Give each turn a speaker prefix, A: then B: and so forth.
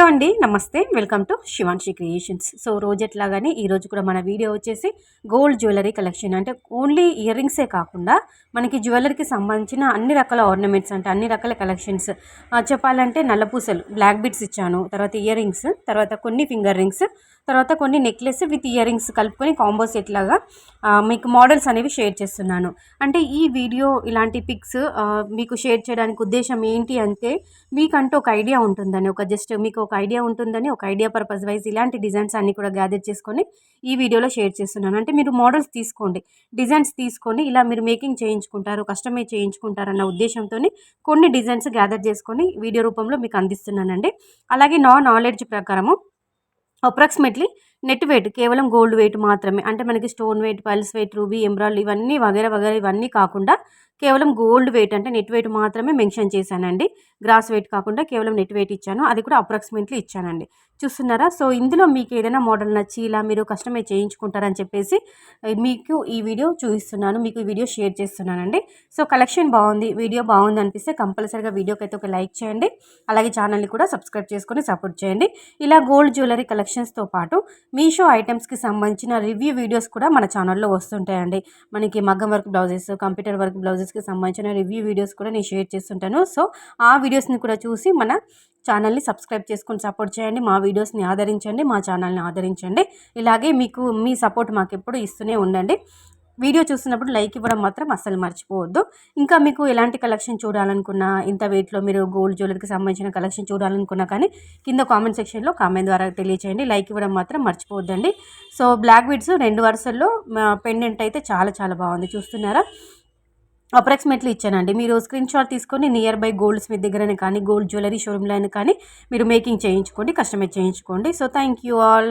A: Hello అండి, నమస్తే. Welcome to Shivanshi creations. So రోజెట్లాగానే ఈరోజు కూడా మన వీడియో వచ్చేసి గోల్డ్ జ్యువెలరీ కలెక్షన్. అంటే ఓన్లీ ఇయర్ రింగ్సే కాకుండా మనకి జ్యువెలరీకి సంబంధించిన అన్ని రకాల ఆర్నమెంట్స్, అంటే అన్ని రకాల కలెక్షన్స్. చెప్పాలంటే నల్లపూసలు బ్లాక్ బిట్స్ ఇచ్చాను, తర్వాత ఇయర్ రింగ్స్, తర్వాత కొన్ని ఫింగర్ రింగ్స్, తర్వాత కొన్ని నెక్లెస్ విత్ ఇయర్ రింగ్స్ కలుపుకొని కాంబో సెట్ లాగా మీకు మోడల్స్ అనేవి షేర్ చేస్తున్నాను. అంటే ఈ వీడియో ఇలాంటి పిక్స్ మీకు షేర్ చేయడానికి ఉద్దేశం ఏంటి అంటే, మీకంటూ ఒక ఐడియా ఉంటుందని, మీకు ఒక ఐడియా ఉంటుందని, ఒక ఐడియా పర్పస్ వైజ్ ఇలాంటి డిజైన్స్ అన్నీ కూడా గ్యాదర్ చేసుకొని ఈ వీడియోలో షేర్ చేస్తున్నాను. అంటే మీరు మోడల్స్ తీసుకోండి, డిజైన్స్ తీసుకొని ఇలా మీరు మేకింగ్ చేయించుకుంటారు, కస్టమైజ్ చేయించుకుంటారన్న ఉద్దేశంతో కొన్ని డిజైన్స్ గ్యాదర్ చేసుకొని వీడియో రూపంలో మీకు అందిస్తున్నానండి. అలాగే నా నాలెడ్జ్ ప్రకారము అప్రాక్సిమేట్లీ నెట్ వెయిట్ కేవలం గోల్డ్ వెయిట్ మాత్రమే, అంటే మనకి stone weight, plus weight, ruby, emerald ఇవన్నీ వగేరా వగేరా ఇవన్నీ కాకుండా కేవలం గోల్డ్ వెయిట్ అంటే నెట్ వెయిట్ మాత్రమే మెన్షన్ చేశానండి. గ్రాస్ వెయిట్ కాకుండా కేవలం నెట్ వెయిట్ ఇచ్చాను, అది కూడా అప్రాక్సిమేట్లీ ఇచ్చానండి. చూస్తున్నారా? సో ఇందులో మీకు ఏదైనా మోడల్ నచ్చి ఇలా మీరు కస్టమైజ్ చేయించుకుంటారని చెప్పేసి మీకు ఈ వీడియో చూపిస్తున్నాను, మీకు ఈ వీడియో షేర్ చేస్తున్నానండి. సో కలెక్షన్ బాగుంది, వీడియో బాగుంది అనిపిస్తే కంపల్సరీగా వీడియోకి అయితే ఒక లైక్ చేయండి. అలాగే ఛానల్ని కూడా సబ్స్క్రైబ్ చేసుకొని సపోర్ట్ చేయండి. ఇలా గోల్డ్ జ్యువెలరీ కలెక్షన్స్తో పాటు మీషో ఐటమ్స్కి సంబంధించిన రివ్యూ వీడియోస్ కూడా మన ఛానల్లో వస్తుంటాయండి. మనకి మగ్గం వర్క్ బ్లౌజెస్, కంప్యూటర్ వర్క్ బ్లౌజెస్కి సంబంధించిన రివ్యూ వీడియోస్ కూడా నేను షేర్ చేస్తుంటాను. సో ఆ వీడియోస్ని కూడా చూసి మన ఛానల్ని సబ్స్క్రైబ్ చేసుకొని సపోర్ట్ చేయండి. మా వీడియోస్ని ఆదరించండి, మా ఛానల్ని ఆదరించండి. ఇలాగే మీకు మీ సపోర్ట్ మాకు ఎప్పుడు ఇస్తూనే ఉండండి. వీడియో చూస్తున్నప్పుడు లైక్ ఇవ్వడం మాత్రం అస్సలు మర్చిపోవద్దు. ఇంకా మీకు ఎలాంటి కలెక్షన్ చూడాలనుకున్నా, ఇంత వెయిట్లో మీరు గోల్డ్ జ్యువెలరీకి సంబంధించిన కలెక్షన్ చూడాలనుకున్నా కానీ కింద కామెంట్ సెక్షన్లో కామెంట్ ద్వారా తెలియచేయండి. లైక్ ఇవ్వడం మాత్రం మర్చిపోవద్దండి. సో బ్లాక్ బీడ్స్ 2 వరుసల్లో పెండెంట్ అయితే చాలా చాలా బాగుంది. చూస్తున్నారా? అప్రాక్సిమేట్లీ ఇచ్చానండి. మీరు స్క్రీన్ షాట్ తీసుకొని నియర్ బై గోల్డ్ స్మిత్ దగ్గరనే కానీ, గోల్డ్ జ్యువెలరీ షోరూమ్లో అయినా కానీ మీరు మేకింగ్ చేయించుకోండి, కస్టమైజ్ చేయించుకోండి. So thank you all.